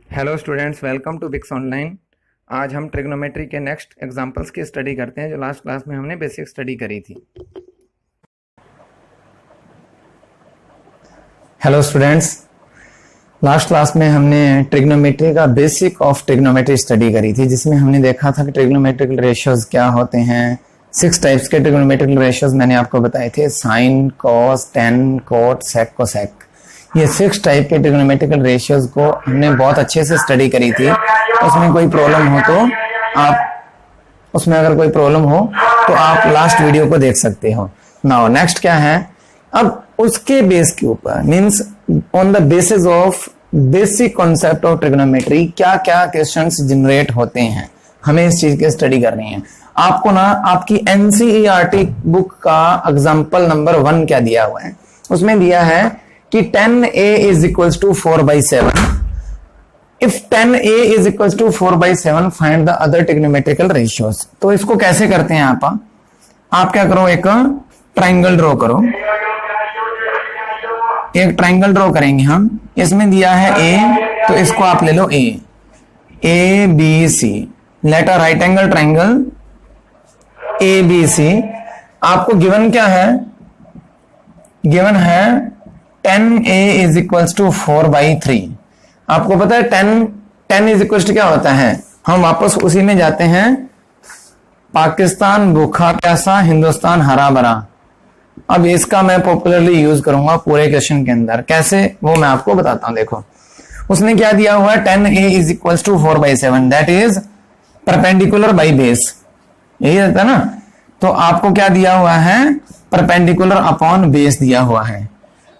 Hello students, welcome to बिक्स online. आज हम ट्रिग्नोमेट्री के नेक्स्ट एग्जांपल्स की स्टडी करते हैं जो लास्ट क्लास में हमने बेसिक स्टडी करी थी। हेलो स्टूडेंट्स, लास्ट क्लास में हमने ट्रिग्नोमेट्री का बेसिक ऑफ ट्रिग्नोमेट्री स्टडी करी थी, जिसमें हमने देखा था कि ट्रिग्नोमेट्रिकल रेशियोज क्या होते हैं। 6 टाइप्स के ट्रिग्नोमेट्रिकल रेशियोज मैंने आपको बताए थे, sign, cos, ten, cot, sec, cosec. ये 6 टाइप के ट्रिग्नोमेट्रिकल रेशियोज को हमने बहुत अच्छे से स्टडी करी थी। उसमें कोई प्रॉब्लम हो तो आप लास्ट वीडियो को देख सकते हो। नाउ नेक्स्ट क्या है, अब उसके बेस के ऊपर means on the basis of basic concept of trigonometry क्या क्या क्वेश्चंस जनरेट होते हैं, हमें इस चीज की स्टडी करनी है। आपको ना आपकी एनसीईआरटी बुक का एग्जांपल नंबर 1 क्या दिया हुआ है, उसमें दिया है कि 10a is equals to 4/7. If 10a is equals to 4/7, find the other trigonometrical ratios. तो इसको कैसे करते हैं आप क्या करो, एक ट्राइंगल ड्रॉ करो। एक ट्राइंगल ड्रॉ करेंगे हम। इसमें दिया है a, तो इसको आप ले लो a b c। Let a right angle triangle a b c। आपको गिवन क्या है, गिवन है 10a is equals to 4/3। आपको पता है 10 is equals to क्या होता है, हम वापस उसी में जाते हैं, पाकिस्तान भूखा प्यासा, हिंदुस्तान हरा भरा। अब इसका मैं पॉपुलरली यूज करूंगा पूरे क्वेश्चन के अंदर, कैसे वो मैं आपको बताता हूं। देखो उसने क्या दिया हुआ है, 10a is equals to 4/7, that is perpendicular by base, यही रहता है ना। तो आपको क्या दिया हुआ है, परपेंडिकुलर अपॉन बेस दिया हुआ है,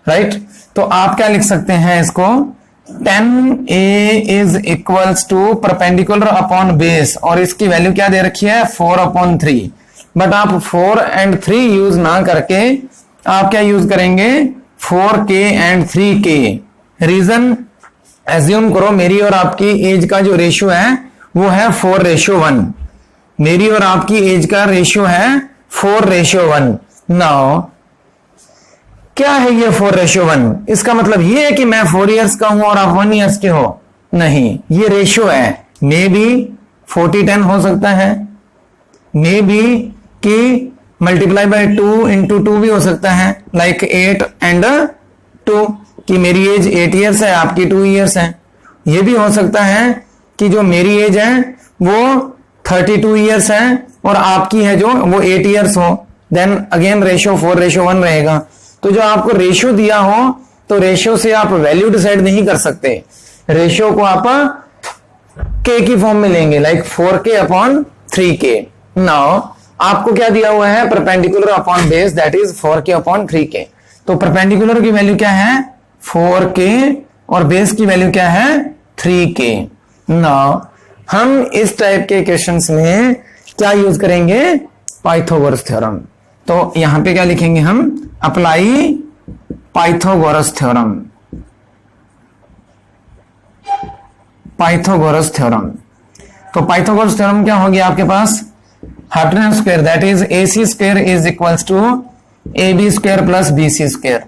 राइट। तो आप क्या लिख सकते हैं इसको, 10a is equals to perpendicular upon base, और इसकी वैल्यू क्या दे रखी है, 4/3। बट आप 4 and 3 यूज ना करके आप क्या यूज करेंगे, 4k and 3k। Reason, assume करो मेरी और आपकी एज का जो रेशियो है वो है 4:1। मेरी और आपकी एज का रेशियो है 4:1। नाउ क्या है ये 4:1? इसका मतलब ये है कि मैं 4 इयर्स का हूं और आप 1 इयर्स के हो, नहीं, ये रेशियो है। मे बी 40-10 हो सकता है, मे बी कि मल्टीप्लाई बाय 2 into 2 भी हो सकता है, लाइक 8 and 2, कि मेरी एज 8 इयर्स है, आपकी 2 इयर्स है। ये भी हो सकता है कि जो मेरी एज है वो 32 इयर्स है और आपकी है जो वो 8 इयर्स हो, देन अगेन रेशियो 4:1 रहेगा। तो जो आपको रेशियो दिया हो, तो रेशियो से आप वैल्यू डिसाइड नहीं कर सकते, रेशियो को आप k की फॉर्म में लेंगे, लाइक 4k/3k। नाउ आपको क्या दिया हुआ है, perpendicular upon base, that is 4k/3k। तो परपेंडिकुलर की वैल्यू क्या है, 4k, और बेस की वैल्यू क्या है, 3k। नाउ हम इस टाइप के क्वेश्चंस में क्या यूज करेंगे, पाइथागोरस थ्योरम। तो यहां पे क्या लिखेंगे हम, apply Pythagoras theorem. Pythagoras theorem, तो पाइथागोरस थ्योरम क्या होगी आपके पास, hypotenuse square that is AC square is equals to AB square plus BC square,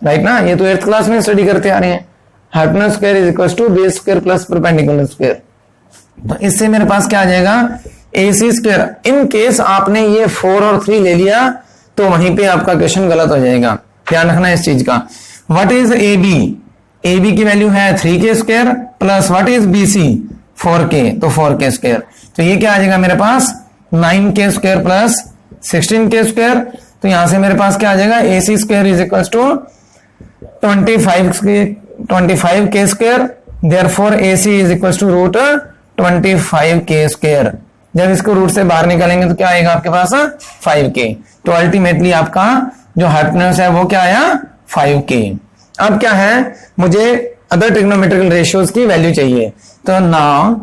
right ना। ये तो 8th क्लास में स्टडी करते आ रहे हैं। Hypotenuse square is equals to base square plus perpendicular square. तो इससे मेरे पास क्या आ जाएगा, AC स्क्वायर। इन केस आपने ये 4 और 3 ले लिया तो वहीं पे आपका क्वेश्चन गलत हो जाएगा, ध्यान रखना इस चीज का। व्हाट इज AB की वैल्यू है 3k square plus what is BC 4k, तो 4k स्क्वायर। तो ये क्या आ जाएगा मेरे पास, 9k square plus 16k square. तो यहां से मेरे पास क्या आ जाएगा, AC square is equal to 25k square, therefore AC is equal to root 25k square. जब इसको रूट से बाहर निकालेंगे तो क्या आएगा आपके पास, 5k। तो अल्टीमेटली आपका जो हाइपोटेन्यूज है वो क्या आया, 5k। अब क्या है, मुझे अदर ट्रिग्नोमेट्रिकल रेशियोज की वैल्यू चाहिए। तो नाउ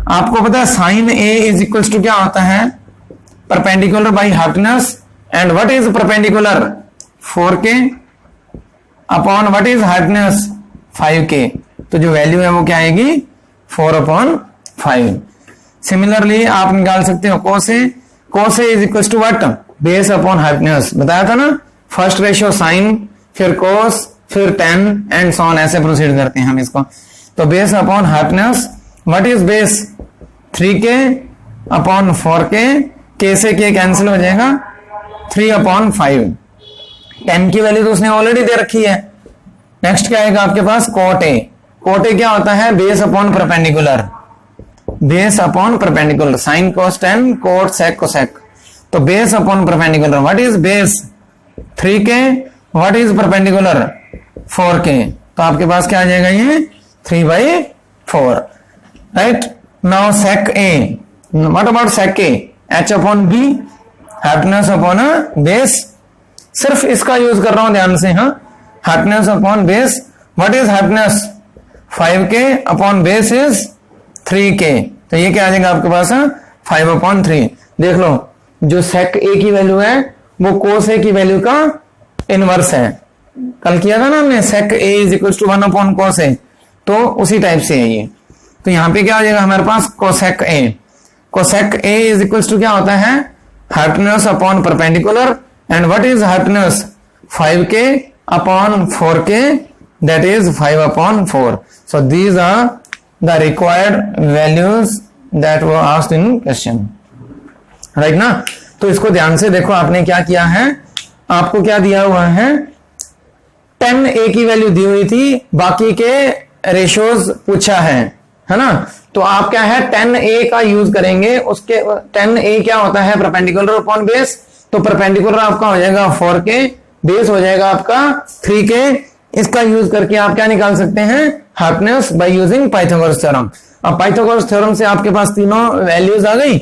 आपको पता है sine A is equals to क्या होता है, perpendicular by hypotenuse, and what is perpendicular, 4k upon what is hypotenuse, 5k। तो जो वैल्यू है वो क्या आएगी, 4/5। सिमिलरली आप निकाल सकते हो cos A is equal to what, base upon hypotenuse. बताया था ना, फर्स्ट रेशियो साइन, फिर cos, फिर tan एंड सो ऑन, ऐसे प्रोसीड करते हैं हम इसको। तो base upon hardness, what is base? 3k upon 4k से k कैंसिल हो जाएगा, 3/5। 10 की वैल्यू तो उसने ऑलरेडी दे रखी है। नेक्स्ट क्या आएगा आपके पास? Cot A. कोट ए क्या होता है? Base upon perpendicular, base upon perpendicular, sine cos tan, cot sec cosec. तो base upon perpendicular, what is base? 3k, what is perpendicular? 4k। तो आपके पास क्या आ जाएगा? ये 3/4, राइट। Now sec A, what about sec A? h upon B, hardness upon base. सिर्फ इसका यूज कर रहा हूं ध्यान से, हाँ। Hardness upon base, what is hardness? 5k upon base is 3k। तो ये क्या आ जाएगा आपके पास? 5/3। देख लो, जो सेक ए की वैल्यू है वो कोस ए की वैल्यू का इनवर्स है। कल किया था ना हमने, सेक ए इज इक्वल टू 1 cos ए, तो उसी टाइप से है ये। तो यहां पे क्या आ जाएगा हमारे पास? Cosec A. Cosec A is equal to क्या होता है? Hardness upon perpendicular, and what is hardness? 5k upon 4k, that is 5/4. So these are the required values that were asked in question, right ना? तो इसको ध्यान से देखो, आपने क्या किया है, आपको क्या दिया हुआ है? 10a की वैल्यू दी हुई थी, बाकी के रेशियोज पूछा है ना? तो आप क्या है, 10a का यूज करेंगे। उसके 10a क्या होता है? Perpendicular upon base. तो परपेंडिकुलर आपका हो जाएगा 4k, बेस हो जाएगा आपका 3k। इसका यूज करके आप क्या निकाल सकते हैं? Hardness by using Pythagoras theorem. अब पाइथागोरस थ्योरम से आपके पास तीनों वैल्यूज आ गई,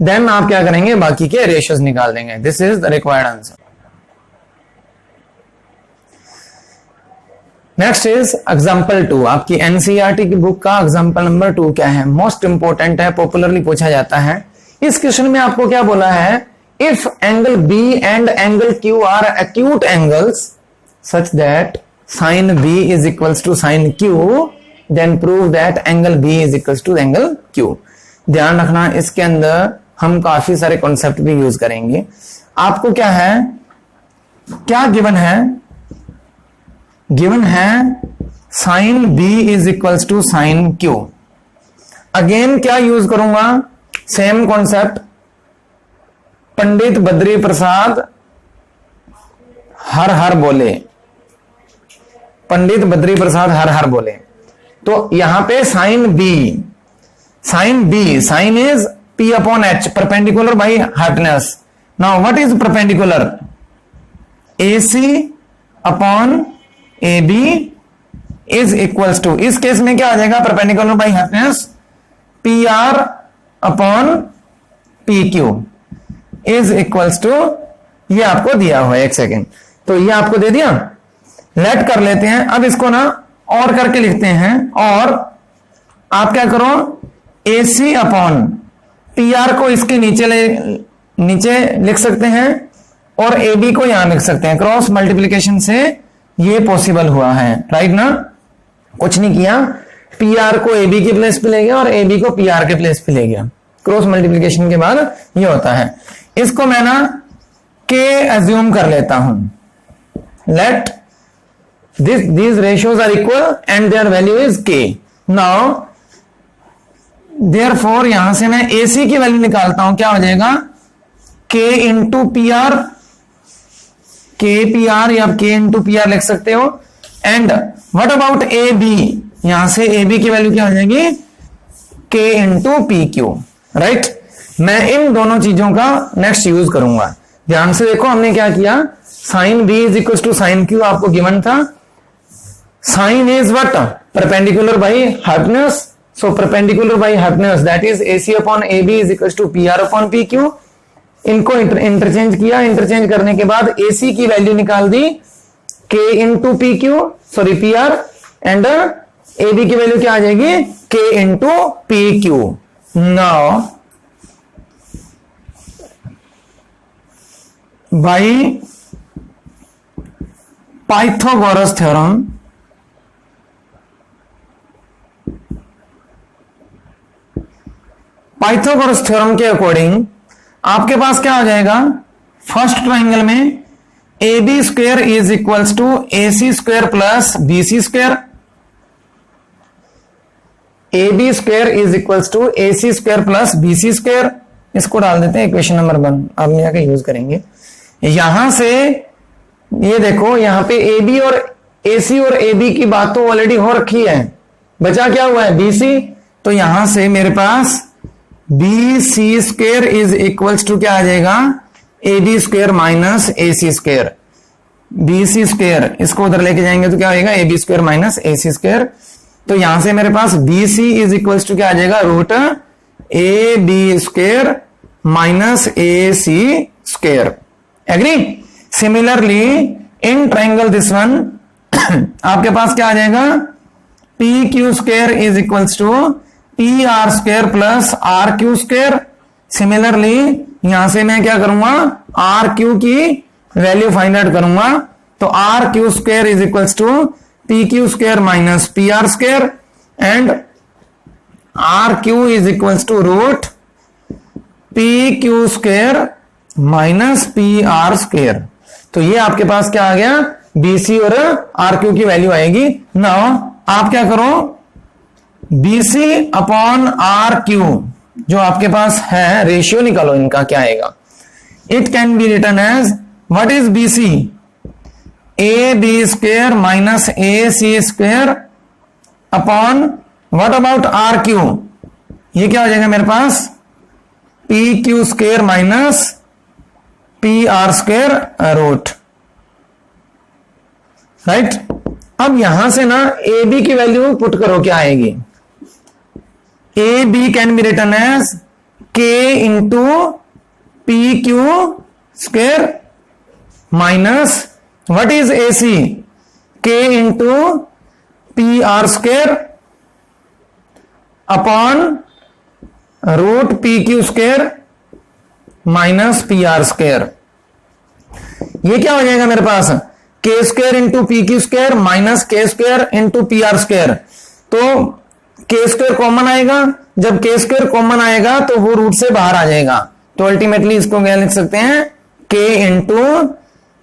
देन आप क्या करेंगे? बाकी के रेशियोज निकाल देंगे। This is the required answer. Next is example 2। आपकी एनसीईआरटी की बुक का एग्जाम्पल नंबर 2 क्या है? मोस्ट इंपोर्टेंट है, पॉपुलरली पूछा जाता है। इस क्वेश्चन में आपको क्या बोला है? If angle B and angle Q are acute angles such that sin B is equals to sin Q, then prove that angle B is equals to angle Q। ध्यान रखना, इसके अंदर हम काफी सारे कॉन्सेप्ट भी यूज करेंगे। आपको क्या है, क्या गिवन है? गिवन है sin B is equals to sin Q। Again क्या यूज करूंगा? सेम कॉन्सेप्ट, पंडित बद्री प्रसाद हर हर बोले, पंडित बद्री प्रसाद हर हर बोले। तो यहां पे sine B, sine is P upon H, perpendicular by hardness. Now what is perpendicular? AC upon AB is equals to, इस case में क्या आ जाएगा? Perpendicular by hardness PR upon PQ is equals to, ये आपको दिया हुआ है। एक सेकेंड, तो ये आपको दे दिया, लेट कर लेते हैं। अब इसको ना और करके लिखते हैं, और आप क्या करो? AC अपॉन PR को इसके नीचे लिख सकते हैं, और AB को यहां लिख सकते हैं। क्रॉस मल्टीप्लीकेशन से ये पॉसिबल हुआ है, राइट ना? कुछ नहीं किया, PR को AB के प्लेस पे ले गया और AB को PR के प्लेस पे ले गया। क्रॉस मल्टीप्लीकेशन के बाद ये होता है। इसको मैं ना K एज्यूम कर लेता हूं। Let these ratios are equal and their value is K। now therefore यहां से मैं AC की वैल्यू निकालता हूं, क्या हो जाएगा? K इंटू PR, KPR या K इंटू PR लिख सकते हो। And what about AB? यहां से AB की वैल्यू क्या हो जाएगी? K into PQ, right. मैं इन दोनों चीजों का नेक्स्ट यूज करूंगा। ध्यान से देखो, हमने क्या किया? Sine B is equal to sine Q आपको गिवन था। Sin is what? Perpendicular by hypotenuse. So perpendicular by hypotenuse, that is AC upon AB is equals to PR upon PQ। इनको इंटरचेंज किया, इंटरचेंज करने के बाद AC की value निकाल दी K into PQ, sorry PR, and AB की value क्या आ जाएगी? K into PQ। Now by Pythagoras theorem, Pythagoras theorem के अकॉर्डिंग आपके पास क्या आ जाएगा? फर्स्ट ट्राइंगल में AB square is equals to AC square plus BC square. A B square is equals to A C square plus B C square. इसको डाल देते हैं इक्वेशन नंबर 1, अब यहाँ का यूज करेंगे। यहां से ये देखो, यहाँ पे ए बी और ए सी और ए बी की बात तो ऑलरेडी हो रखी है, बचा क्या हुआ है बी सी। तो यहां से मेरे पास B C square is equals to क्या आ जाएगा, A B square minus A C square. B C square इसको उधर लेके जाएंगे तो क्या होगा, A B square minus A C square. तो यहां से मेरे पास B C is equals to क्या आ जाएगा, root A B square minus A C square. Agree. Similarly in triangle this one आपके पास क्या आ जाएगा, P Q square is equals to P R square plus R Q square. Similarly यहां से मैं क्या करूंगा, आर क्यू की वैल्यू फाइंड आउट करूंगा। तो R Q square is equals to P Q square minus P R square and R Q is equals to root P Q square minus P R square. तो ये आपके पास क्या आ गया, बी सी और आर क्यू की value आएगी। नाउ आप क्या करो, B C upon R Q जो आपके पास है रेशियो निकालो, इनका क्या आएगा। It can be written as what is B C, A B square minus A C square upon what about R Q, ये क्या हो जाएगा मेरे पास, P Q square minus P R square root. Right. अब यहां से ना ए बी की वैल्यू पुट करो, क्या आएगी, A B can be written as K into P Q square minus what is A C, K into P R square upon root P Q square minus P R square. ये क्या हो जाएगा मेरे पास, K square into P Q square minus K square into P R square. तो K square common आएगा, जब के स्क्वायर कॉमन आएगा तो वो रूट से बाहर आ जाएगा। तो अल्टीमेटली इसको क्या लिख सकते हैं, k into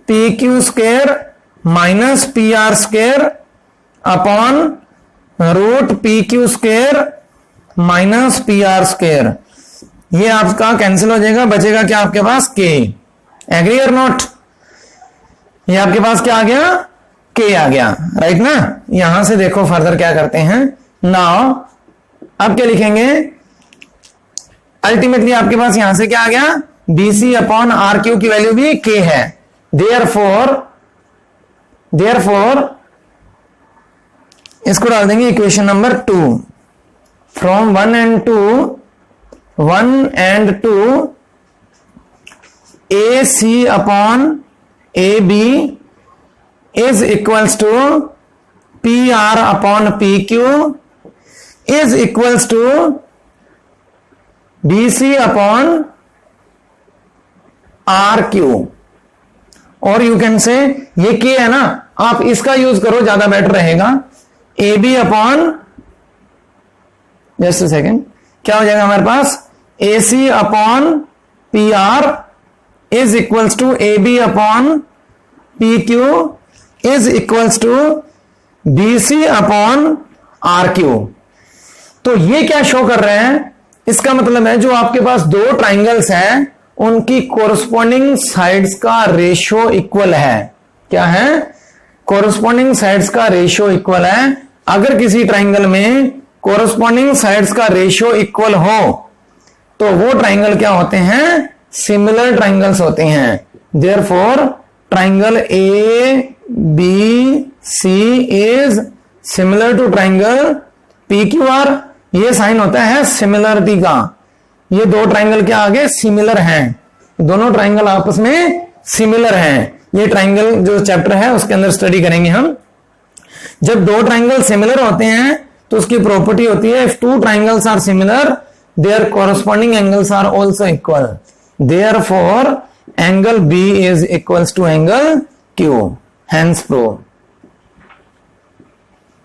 P Q square minus P R square upon root P Q square minus P R square. ये आपका कैंसिल हो जाएगा, बचेगा क्या आपके पास, के। एग्री और नॉट। ये आपके पास क्या आ गया, के आ गया। राइट ना। यहां से देखो फर्दर क्या करते हैं। नाउ अब क्या लिखेंगे, अल्टीमेटली आपके पास यहां से क्या आ गया, B C upon R Q की वैल्यू भी के है। देयरफॉर इसको डाल देंगे equation number 2 from 1 and 2 A C upon A B is equals to P R upon P Q is equals to B C upon R Q. और you can say, ये के है ना, आप इसका यूज करो, ज्यादा बेटर रहेगा। A B upon, just a second, क्या हो जाएगा हमारे पास, A C upon P R is equals to A B upon P Q is equals to B C upon R Q. तो ये क्या शो कर रहे हैं, इसका मतलब है जो आपके पास दो ट्राइंगल्स हैं उनकी कोरस्पॉन्डिंग साइड्स का रेशियो इक्वल है। क्या है, कोरस्पॉन्डिंग साइड्स का रेशियो इक्वल है। अगर किसी ट्राइंगल में कोरस्पॉन्डिंग साइड्स का रेशियो इक्वल हो तो वो ट्राइंगल क्या होते हैं, सिमिलर ट्राइंगल्स होते हैं। Therefore triangle A B C is similar to triangle P Q R. ये साइन होता है सिमिलरिटी का। ये दो ट्राइंगल क्या आगे सिमिलर हैं, दोनों ट्राइंगल आपस में सिमिलर हैं। ये ट्राइंगल जो चैप्टर है उसके अंदर स्टडी करेंगे हम। जब दो ट्राइंगल सिमिलर होते हैं तो उसकी प्रॉपर्टी होती है, if two triangles are similar their corresponding angles are also equal. Therefore angle B is equals to angle Q, hence prove.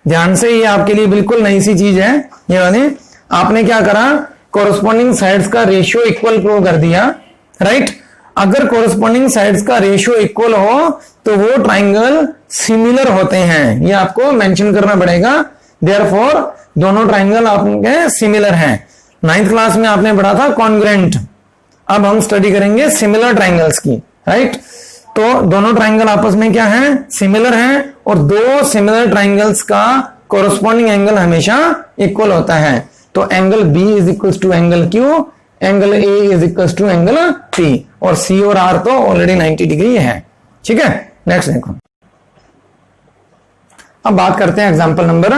ध्यान से, ये आपके लिए बिल्कुल नई सी चीज है। ये वाली आपने क्या करा, कोरस्पॉन्डिंग साइड्स का रेशियो इक्वल प्रूव कर दिया। राइट। अगर कोरस्पॉन्डिंग साइड्स का रेशियो इक्वल हो तो वो ट्राइंगल सिमिलर होते हैं, ये आपको मेंशन करना पड़ेगा। देयरफॉर दोनों ट्राइंगल आपके सिमिलर हैं। 9th क्लास में आपने पढ़ा था कॉन्ग्रुएंट, अब हम स्टडी करेंगे सिमिलर ट्राइंगल्स की, राइट। तो दोनों ट्राइंगल आपस में क्या है, सिमिलर हैं, और दो सिमिलर ट्राइंगल्स का कोरोस्पॉन्डिंग एंगल हमेशा इक्वल होता है। तो angle B is equal to angle Q, angle A is equal to angle P, और सी और आर तो ऑलरेडी 90 डिग्री है, ठीक है। नेक्स्ट देखो, अब बात करते हैं एग्जांपल नंबर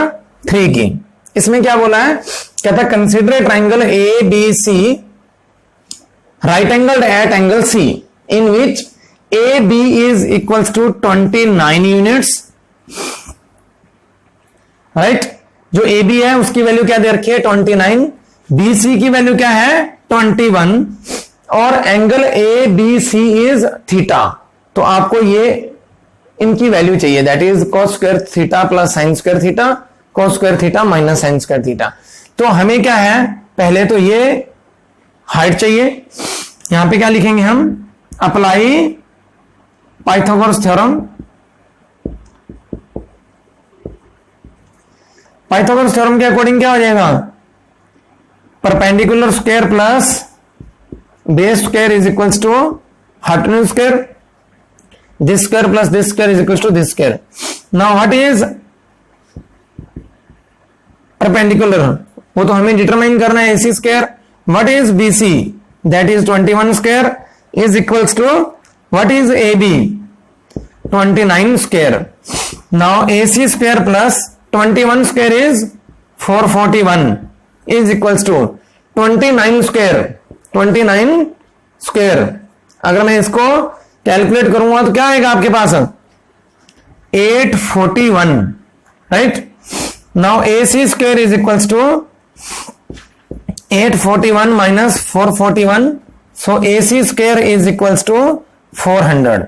3 की। इसमें क्या बोला है, कहता है consider triangle A B C right angled at angle C in which A B is equals to 29 units, right. जो ए बी है उसकी वैल्यू क्या दे रखी है 29, बी सी की वैल्यू क्या है 21, और angle A B C is theta. तो आपको ये इनकी वैल्यू चाहिए, that is cos square theta plus sin square theta, cos square theta minus sin square theta. तो हमें क्या है, पहले तो ये हाइट चाहिए। यहां पे क्या लिखेंगे हम, apply Pythagoras theorem. Pythagoras theorem के अकॉर्डिंग क्या हो जाएगा, perpendicular square plus base square is equals to hypotenuse square, this square plus this square is equals to this square. Now what is perpendicular, वो तो हमें डिटरमाइन करना है AC square. What is BC, that is 21 square is equals to what is AB, 29 square. Now AC square plus 21 square is 441 is equals to 29 square. 29 square अगर मैं इसको calculate करूंगा तो क्या आएगा आपके पास 841, right. Now AC square is equals to 841 minus 441, so AC square is equals to 400,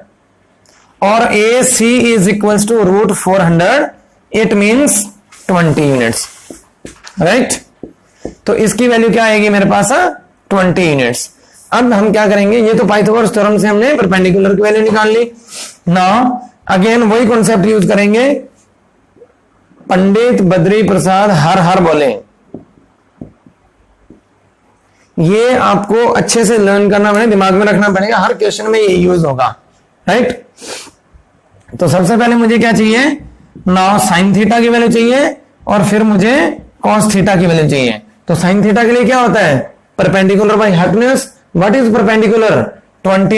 और AC is equals to root 400, it means 20 units, right. तो इसकी वैल्यू क्या आएगी मेरे पास 20 यूनिट्स। अब हम क्या करेंगे, ये तो पाइथागोरस थ्योरम से हमने परपेंडिकुलर की वैल्यू निकाल ली। नाउ अगेन वही कॉन्सेप्ट यूज करेंगे, पंडित बद्री प्रसाद हर हर बोले। ये आपको अच्छे से लर्न करना पड़ेगा, दिमाग में रखना पड़ेगा, हर क्वेश्चन में ये यूज होगा, राइट। तो सबसे पहले मुझे क्या चाहिए, नाउ साइन थीटा की वैल्यू चाहिए, और फिर मुझे कॉस थीटा की वैल्यू चाहिए। तो साइन थीटा के लिए क्या होता है, perpendicular by hypotenuse. What is perpendicular 20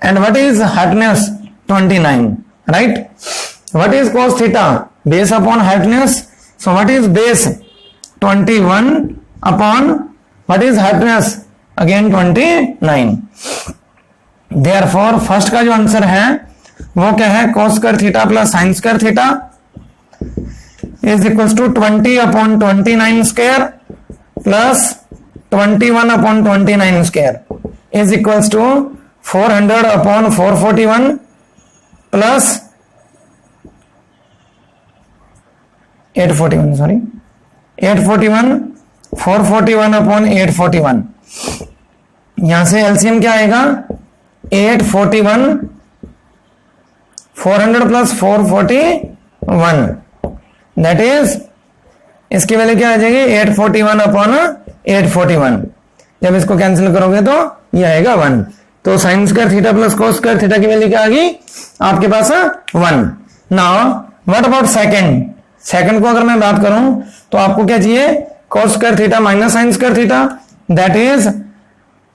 and what is hypotenuse 29, right? What is cos theta, base upon hypotenuse, so what is base 21 upon what is hypotenuse, again 29. Therefore first का जो answer है वो क्या है, cos square theta plus sin square theta is equals to 20 upon 29 square plus 21 upon 29 square is equals to 400 upon 441 plus 841 441 upon 841। यहां से LCM क्या आएगा 841, 400 प्लस 441, दैट इज इसकी वैल्यू क्या आ जाएगी 841 अपॉन 841। जब इसको कैंसिल करोगे तो ये आएगा 1। तो sine square theta plus cos square theta की वैल्यू क्या आ गई आपके पास 1। Now what about second, second को अगर मैं बात करूं तो आपको क्या चाहिए, cos square theta minus sine square theta, that is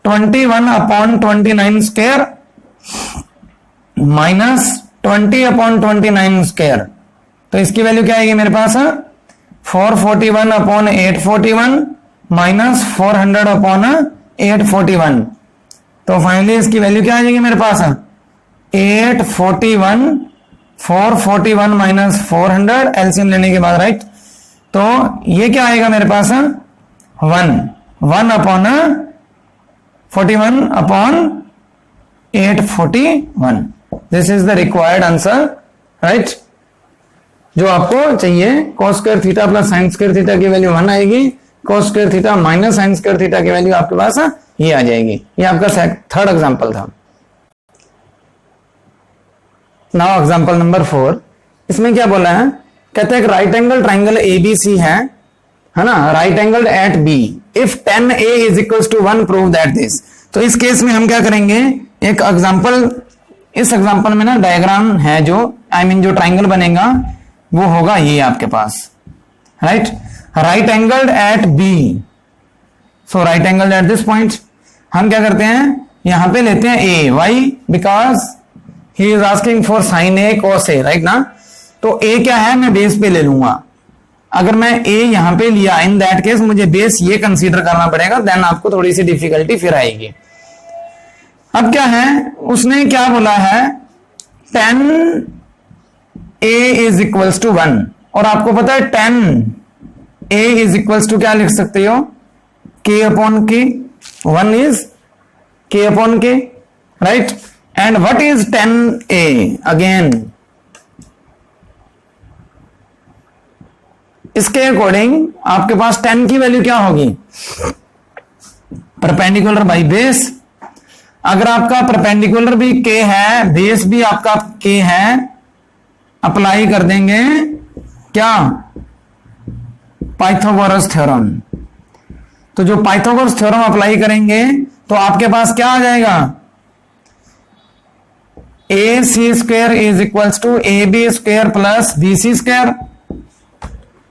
21 upon 29 square minus 20 upon 29 square. तो इसकी वैल्यू क्या आएगी मेरे पास 441 अपॉन 841 माइनस 400 अपॉन 841। तो फाइनली इसकी वैल्यू क्या आ जाएगी मेरे पास 841, 441 माइनस 400 एलसीएम लेने के बाद, राइट। तो ये क्या आएगा मेरे पास 1 upon 41 upon 841। This is the required answer, right. जो आपको चाहिए cos square theta plus sine square theta की वैल्यू 1 आएगी, cos square theta minus sine square theta की वैल्यू आपके पास ये आ जाएगी। ये आपका थर्ड एग्जांपल था। नाउ एग्जांपल नंबर 4, इसमें क्या बोला है, कहते हैं राइट एंगल ट्राइंगल एबीसी है ना, right angle at B, if 10a is equal to 1 prove that this. तो इस केस में हम क्या करेंगे, एक एग्जांपल, इस एग्जांपल में ना डायग्राम है जो जो ट्राइंगल बनेगा वो होगा ये आपके पास, right, right angle at B. So right angle at this point हम क्या करते हैं, यहां पे लेते हैं a, Y, because he is asking for sine A cos A, right ना। तो a क्या है, मैं बेस पे ले लूंगा। अगर मैं a यहां पे लिया, इन दैट केस मुझे बेस ये कंसीडर करना पड़ेगा, देन आपको थोड़ी सी डिफिकल्टी फिर आएगी। अब क्या है, उसने क्या बोला है, 10a इज इक्वल्स टू 1, और आपको पता है 10a इज इक्वल्स टू क्या लिख सकते हो, k upon k, 1 is k upon k, right. And what is 10a, again इसके अकॉर्डिंग आपके पास 10 की वैल्यू क्या होगी, परपेंडिकुलर बाई बेस। अगर आपका परपेंडिकुलर भी k है, बेस भी आपका k है, अप्लाई कर देंगे क्या, पाइथागोरस थ्योरम। तो जो पाइथागोरस थ्योरम अप्लाई करेंगे तो आपके पास क्या आ जाएगा, A C square is equals to A B square plus B C square.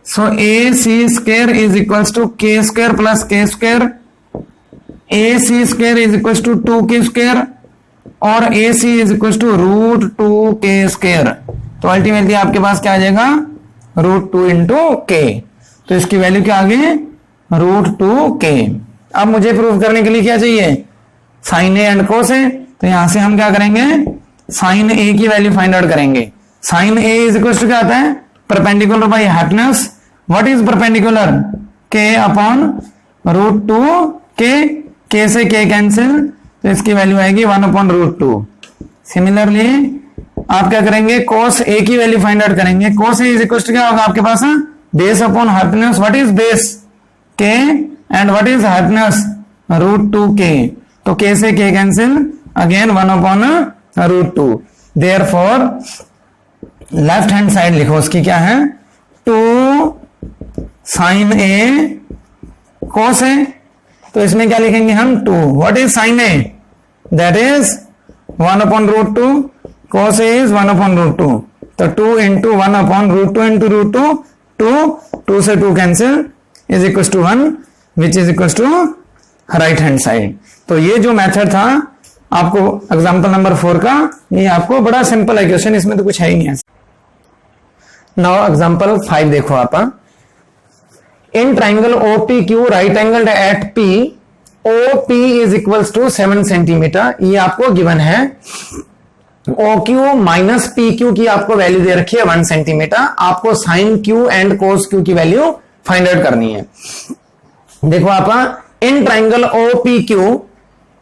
So A C square is equals to K square plus K square, A C square is equals to 2k square, और A C is equals to root 2k square. तो ultimately आपके पास क्या आ जाएगा, root 2 into के। तो इसकी वैल्यू क्या आ गई, रूट 2k। अब मुझे प्रूव करने के लिए क्या चाहिए, साइन ए एंड कोस ए। तो यहां से हम क्या करेंगे, साइन ए की वैल्यू फाइंड आउट करेंगे। Sine A is equal to क्या आता है, perpendicular by hypotenuse. What is perpendicular, k upon root 2k, k से k कैंसिल, तो इसकी वैल्यू आएगी 1 अपॉन रूट 2। सिमिलरली आप क्या करेंगे, कोस ए की वैल्यू फाइंड आउट करेंगे। Cos A is equal to क्या होगा आपके पास, base upon hypotenuse. What is base, k, and what is hypotenuse, root 2k। तो k से k cancel, again 1 upon root 2। Therefore left hand side लिखो उसकी क्या है, 2 साइन ए कोस ए। तो इसमें क्या लिखेंगे हम, 2। What is sine A, that is 1 upon root 2, cos A is 1 upon root 2। तो 2 into 1 upon root 2 into root 2, 2 से 2 cancel, is equal to 1, which is equal to right hand side. तो ये जो मेथड था आपको एग्जाम्पल नंबर 4 का, ये आपको बड़ा सिंपल है क्वेश्चन, इसमें तो कुछ है ही नहीं है। नाउ एग्जाम्पल 5 देखो आप, in triangle OPQ right angle at P, OP is equals to 7 centimetre, ये आपको गिवन है। OQ माइनस PQ की आपको वैल्यू दे रखी है 1 सेंटीमीटर। आपको sine Q and cos Q की वैल्यू फाइंड आउट करनी है। देखो आप, इन ट्राइंगल OPQ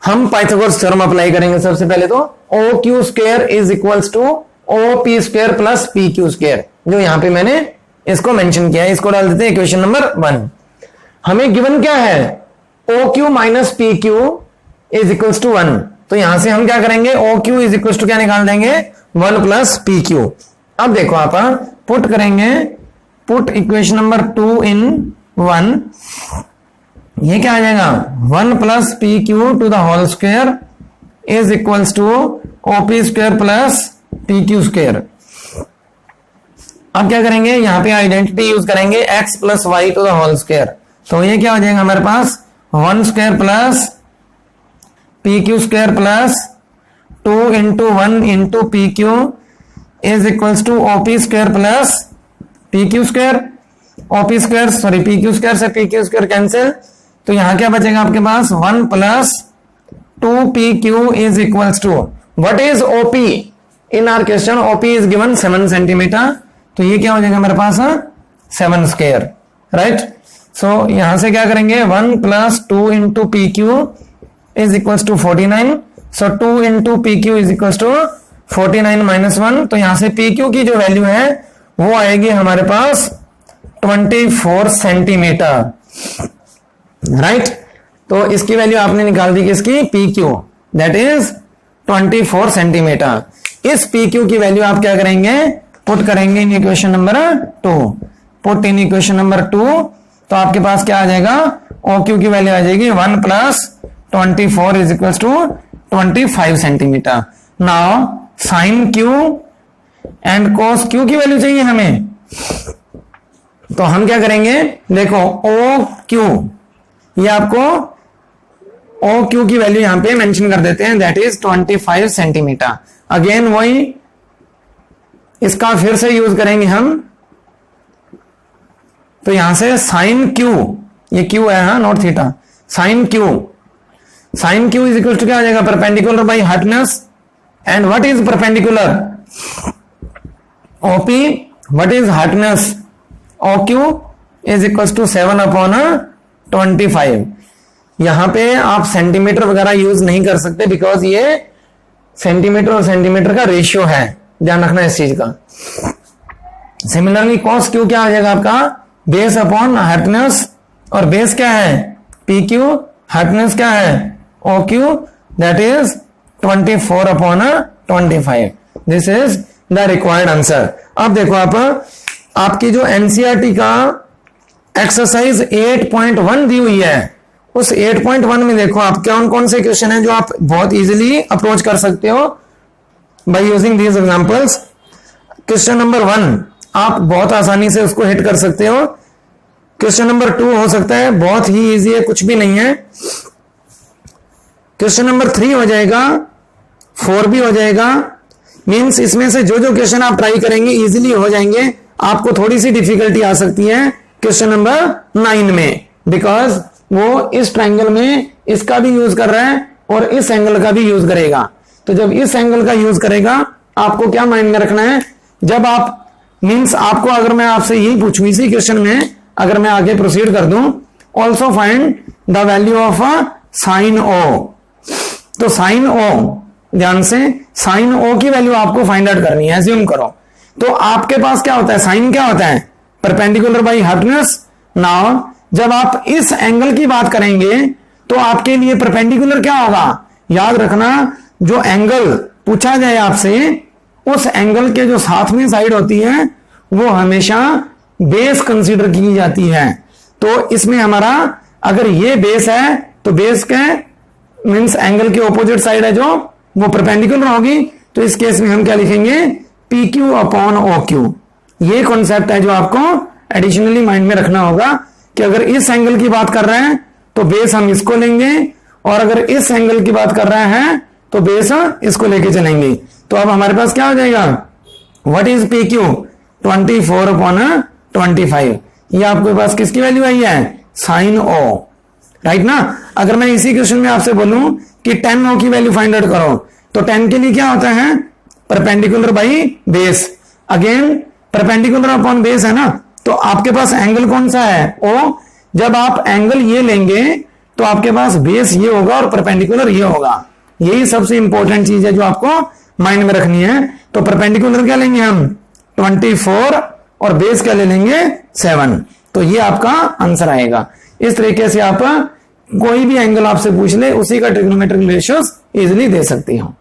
हम पाइथागोरस थ्योरम अप्लाई करेंगे। सबसे पहले तो OQ square is equals to OP square plus PQ square, जो यहां पे मैंने इसको मेंशन किया है, इसको डाल देते हैं इक्वेशन नंबर 1। हमें गिवन क्या है, OQ minus PQ is equals to 1। तो यहां से हम क्या करेंगे, OQ इज इक्वल्स टू क्या निकाल देंगे, 1 प्लस PQ। अब देखो आप पुट करेंगे, पुट इक्वेशन नंबर 2 इन 1, ये क्या आ जाएगा, 1 plus PQ to the whole square is equals to OP square plus PQ square. अब क्या करेंगे, यहां पे आइडेंटिटी यूज करेंगे, x plus Y to the whole square. तो ये क्या हो जाएगा हमारे पास, 1 square plus PQ square plus 2 into 1 into PQ is equals to OP square plus PQ square. OP square sorry PQ square से PQ स्क्वायर कैंसिल, तो यहां क्या बचेगा आपके पास, 1 plus 2PQ is equals to, what is OP in our question, OP is given 7 centimetre. तो ये क्या हो जाएगा मेरे पास, 7 स्क्वायर, राइट। सो यहां से क्या करेंगे, 1 plus 2 into PQ is equals to 49। So 2 into PQ is equals to 49 minus 1। तो यहां से PQ की जो वैल्यू है वो आएगी हमारे पास 24 सेंटीमीटर, राइट। तो इसकी वैल्यू आपने निकाल दी किसकी, PQ, दैट इज 24 सेंटीमीटर। इस PQ की वैल्यू आप क्या करेंगे, पुट करेंगे in equation number 2, put in equation number 2, तो आपके पास क्या आ जाएगा, ओ क्यू की वैल्यू आ जाएगी 1 + 24 is equal to 25 centimetre. Now sine Q and cos Q की वैल्यू चाहिए हमें, तो हम क्या करेंगे, देखो ओ क्यू, ये आपको ओ क्यू की वैल्यू यहां पे मेंशन कर देते हैं, दैट इज 25 सेंटीमीटर। अगेन वही इसका फिर से यूज करेंगे हम, तो यहां से साइन क्यू, ये क्यू है हाँ, not theta, sine Q is equal to क्या आ जाएगा, perpendicular by hypotenuse, and what is perpendicular, OP, what is hypotenuse, OQ is equal to 7/25। यहां पे आप सेंटीमीटर वगैरह यूज नहीं कर सकते, बिकॉज ये सेंटीमीटर और सेंटीमीटर का रेशियो है, ध्यान रखना इस चीज का। सिमिलरली cos Q क्या आ जाएगा आपका, बेस अपॉन हाइपोटेन्यूज, और बेस क्या है PQ, हाइपोटेन्यूज क्या है OQ, that is 24/25। This is the required answer. अब देखो आपकी जो एनसीईआरटी का एक्सरसाइज 8.1 दी हुई है, उस 8.1 में देखो आप कौन कौन से क्वेश्चन हैं जो आप बहुत इजीली अप्रोच कर सकते हो by using these examples. Question number 1 आप बहुत आसानी से उसको हिट कर सकते हो। क्वेश्चन नंबर 2 हो सकता है बहुत ही इजी है, कुछ भी नहीं है। क्वेश्चन नंबर 3 हो जाएगा, 4 भी हो जाएगा। मींस इसमें से जो जो क्वेश्चन आप ट्राई करेंगे इजीली हो जाएंगे। आपको थोड़ी सी डिफिकल्टी आ सकती है क्वेश्चन नंबर 9 में, बिकॉज वो इस ट्रायंगल में इसका भी यूज कर रहा है और इस एंगल का भी यूज करेगा। तो जब इस एंगल का यूज करेगा, आपको क्या माइंड में रखना है, जब आप मींस आपको अगर मैं आपसे यही पूछूं इसी क्वेश्चन में, अगर मैं आगे प्रोसीड कर दूं, also find the value of sine O, तो साइन ओ, ध्यान से साइन ओ की वैल्यू आपको फाइंड आउट करनी है। एज्यूम करो तो आपके पास क्या होता है, साइन क्या होता है, परपेंडिकुलर बाई हाइपोटेन्यूज। नाउ जब आप इस एंगल की बात करेंगे तो आपके लिए परपेंडिकुलर क्या होगा, याद रखना जो एंगल पूछा जाए आपसे, उस एंगल के जो साथ में साइड होती है वो हमेशा बेस कंसीडर की जाती है। तो इसमें हमारा अगर ये बेस है तो बेस के मींस एंगल के ऑपोजिट साइड है जो वो परपेंडिकुलर होगी। तो इस केस में हम क्या लिखेंगे, PQ अपॉन OQ। ये कॉन्सेप्ट है जो आपको एडिशनली माइंड में रखना होगा कि अगर इस एंगल की बात कर रहे हैं तो बेस हम इसको लेंगे, और अगर इस एंगल की बात कर रहे हैं तो बेस इसको लेके चलेंगे। तो अब हमारे पास क्या हो जाएगा, व्हाट इज PQ, 24/25। ये आपके पास किसकी वैल्यू आई है, साइन O, राइट ना। अगर मैं इसी क्वेश्चन में आपसे बोलूं कि 10O की वैल्यू फाइंड आउट करो, तो 10 के लिए क्या होता है, perpendicular by base. Again perpendicular upon base है ना, तो आपके पास एंगल कौन सा है, O। जब आप एंगल ये लेंगे तो आपके पास बेस ये होगा और परपेंडिकुलर ये होगा। यही सबसे इंपॉर्टेंट चीज है जो आपको माइंड में रखनी है। तो परपेंडिकुलर क्या लेंगे हम 24 और बेस क्या ले लेंगे 7। तो ये आपका आंसर आएगा। इस तरीके से आप कोई भी एंगल आपसे पूछ ले उसी का ट्रिग्नोमेट्रिक रेशियोज इजीली दे सकती हो।